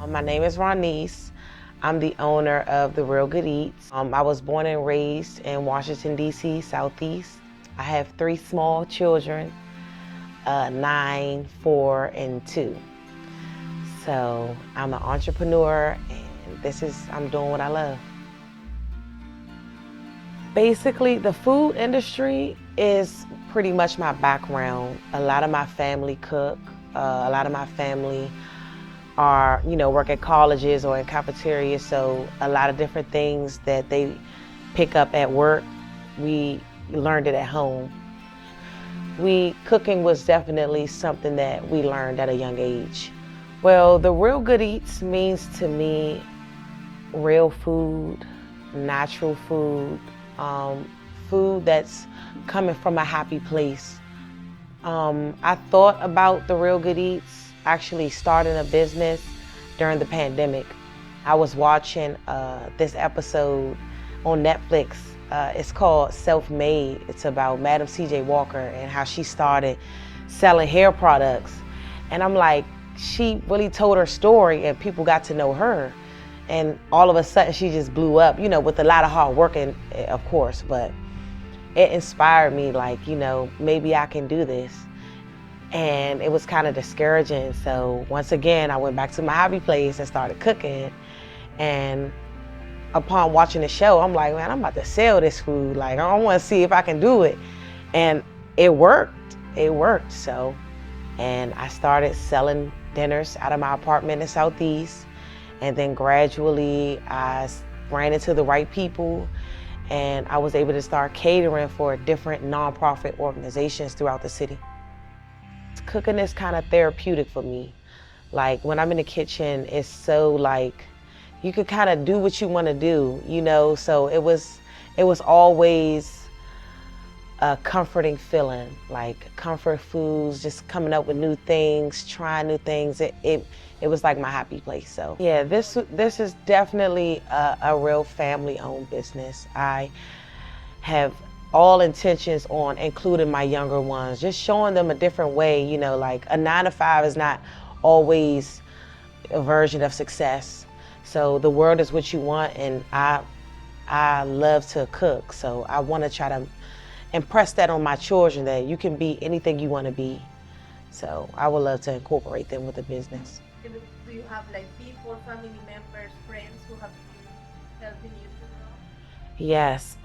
My name is Ronise. I'm the owner of The Real Good Eats. I was born and raised in Washington, D.C., Southeast. I have 3 small children, 9, 4, and 2. So I'm an entrepreneur, and I'm doing what I love. Basically, the food industry is pretty much my background. A lot of my family cook. A lot of my family work at colleges or in cafeterias, so a lot of different things that they pick up at work, we learned it at home. Cooking was definitely something that we learned at a young age. Well, The Real Good Eats means to me real food, natural food, food that's coming from a happy place. I thought about The Real Good Eats actually starting a business during the pandemic. I was watching this episode on Netflix. It's called Self-Made. It's about Madam C.J. Walker and how she started selling hair products. And I'm like, she really told her story and people got to know her. And all of a sudden she just blew up, with a lot of hard work, and of course, but it inspired me, like, maybe I can do this. And it was kind of discouraging. So once again, I went back to my hobby place and started cooking. And upon watching the show, I'm like, man, I'm about to sell this food. Like, I want to see if I can do it. And it worked. It worked. So, and I started selling dinners out of my apartment in Southeast. And then gradually I ran into the right people, and I was able to start catering for different nonprofit organizations throughout the city. Cooking is kind of therapeutic for me. Like, when I'm in the kitchen, it's so like, you could kind of do what you want to do, so it was always a comforting feeling, like comfort foods, just coming up with new things, trying new things. It was like my happy place. So yeah, this is definitely a real family-owned business. I have all intentions on including my younger ones, just showing them a different way, like a 9-to-5 is not always a version of success. So the world is what you want, and I love to cook, so I want to try to impress that on my children, that you can be anything you want to be. So I would love to incorporate them with the business. Do you have like people, family members, friends who have been helping you to grow? Yes,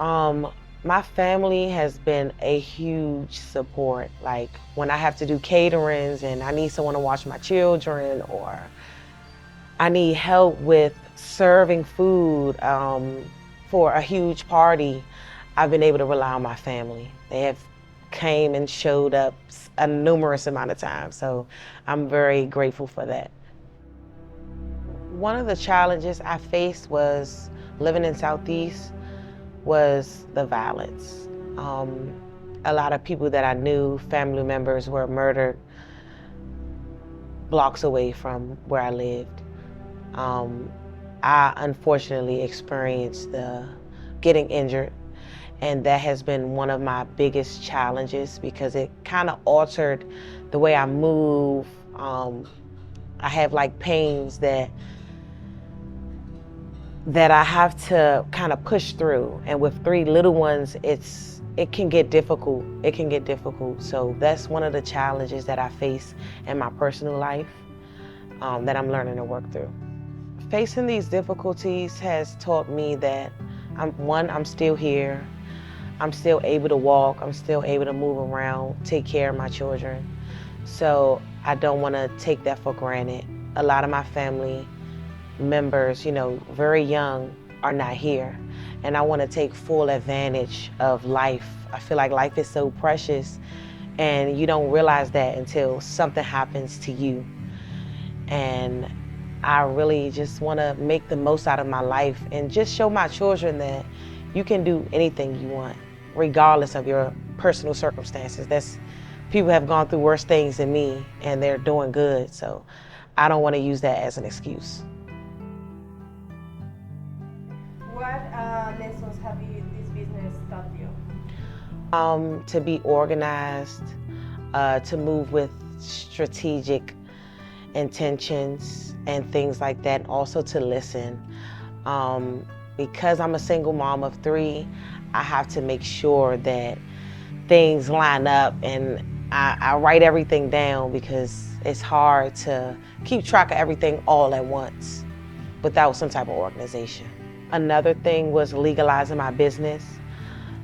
my family has been a huge support. Like, when I have to do caterings and I need someone to watch my children, or I need help with serving food for a huge party, I've been able to rely on my family. They have came and showed up a numerous amount of times, so I'm very grateful for that. One of the challenges I faced was living in Southeast was the violence. A lot of people that I knew, family members, were murdered blocks away from where I lived. I unfortunately experienced getting injured, and that has been one of my biggest challenges because it kind of altered the way I move. I have like pains that I have to kind of push through, and with 3 little ones, it can get difficult. It can get difficult. So that's one of the challenges that I face in my personal life that I'm learning to work through. Facing these difficulties has taught me that I'm still here. I'm still able to walk. I'm still able to move around, take care of my children. So I don't want to take that for granted. A lot of my family members, very young, are not here. And I want to take full advantage of life. I feel like life is so precious, and you don't realize that until something happens to you. And I really just want to make the most out of my life and just show my children that you can do anything you want, regardless of your personal circumstances. People have gone through worse things than me, and they're doing good. So I don't want to use that as an excuse. What lessons have this business taught you? To be organized, to move with strategic intentions and things like that, also to listen. Because I'm a single mom of 3, I have to make sure that things line up, and I write everything down because it's hard to keep track of everything all at once without some type of organization. Another thing was legalizing my business.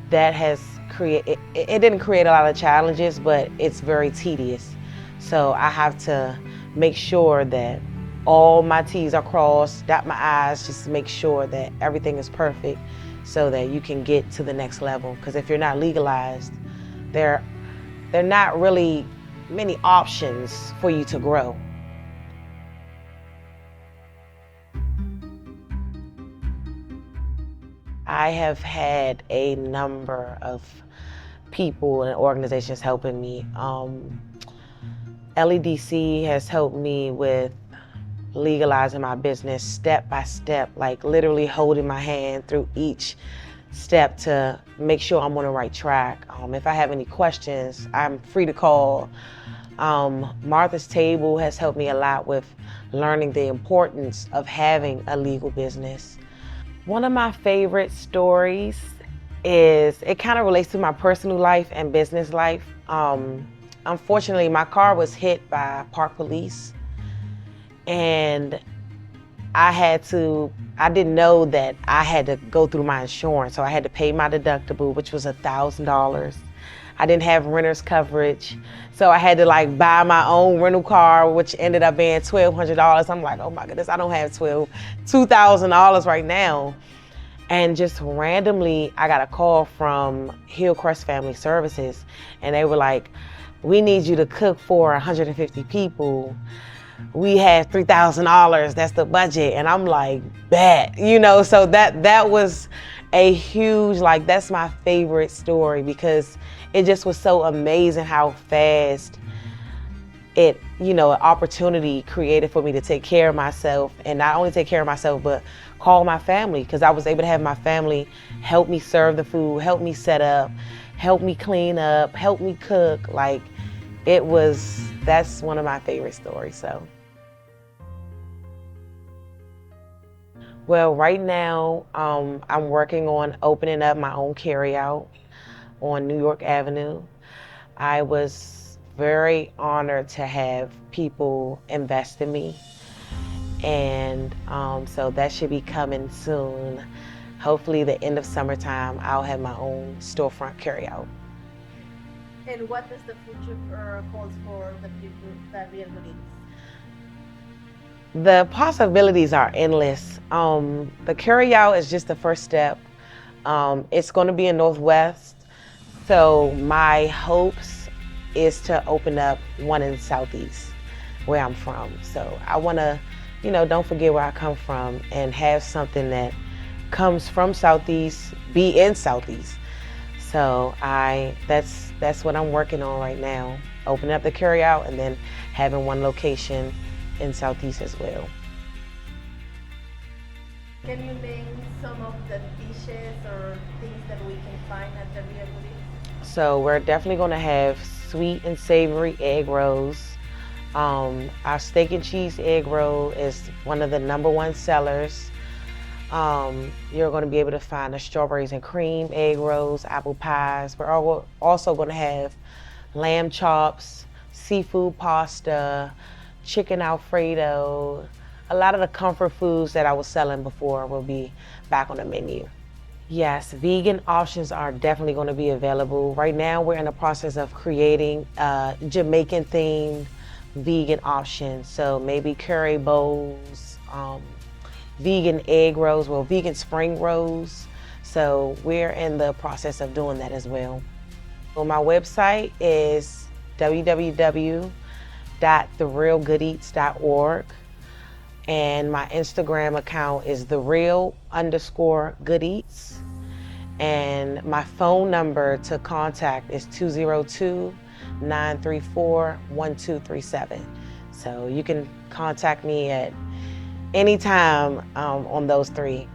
That has it didn't create a lot of challenges, but it's very tedious. So I have to make sure that all my T's are crossed, dot my I's, just to make sure that everything is perfect so that you can get to the next level. Because if you're not legalized, there are not really many options for you to grow. I have had a number of people and organizations helping me. LEDC has helped me with legalizing my business step by step, like literally holding my hand through each step to make sure I'm on the right track. If I have any questions, I'm free to call. Martha's Table has helped me a lot with learning the importance of having a legal business. One of my favorite stories is, it kind of relates to my personal life and business life. Unfortunately, my car was hit by park police, and I didn't know that I had to go through my insurance, so I had to pay my deductible, which was $1,000. I didn't have renter's coverage, so I had to like buy my own rental car, which ended up being $1,200. I'm like, oh my goodness, I don't have $2,000 right now. And just randomly, I got a call from Hillcrest Family Services, and they were like, we need you to cook for 150 people. We have $3,000, that's the budget. And I'm like, bet, so that was a huge, like, that's my favorite story, because it just was so amazing how fast an opportunity created for me to take care of myself, and not only take care of myself, but call my family, because I was able to have my family help me serve the food, help me set up, help me clean up, help me cook. Like, that's one of my favorite stories. So, well, right now, I'm working on opening up my own carryout on New York Avenue. I was very honored to have people invest in me, and so that should be coming soon. Hopefully the end of summertime, I'll have my own storefront carryout. And what does the future holds for the Real Good Eats? The possibilities are endless. The carryout is just the first step. It's going to be in Northwest, so my hopes is to open up one in Southeast, where I'm from. So I want to, don't forget where I come from, and have something that comes from Southeast be in Southeast. So that's what I'm working on right now. Opening up the carryout, and then having one location in Southeast as well. Can you name some of the dishes or things that we can find at the Real Good Eats? So we're definitely going to have sweet and savory egg rolls. Our steak and cheese egg roll is one of the #1 sellers. You're going to be able to find the strawberries and cream egg rolls, apple pies. We're also going to have lamb chops, seafood pasta, chicken Alfredo. A lot of the comfort foods that I was selling before will be back on the menu. Yes, vegan options are definitely going to be available. Right now, we're in the process of creating Jamaican themed vegan options. So maybe curry bowls, vegan egg rolls, vegan spring rolls. So we're in the process of doing that as well. Well, my website is www.therealgoodeats.org, and my Instagram account is thereal_goodeats, and my phone number to contact is 202-934-1237. So you can contact me at any time on those 3.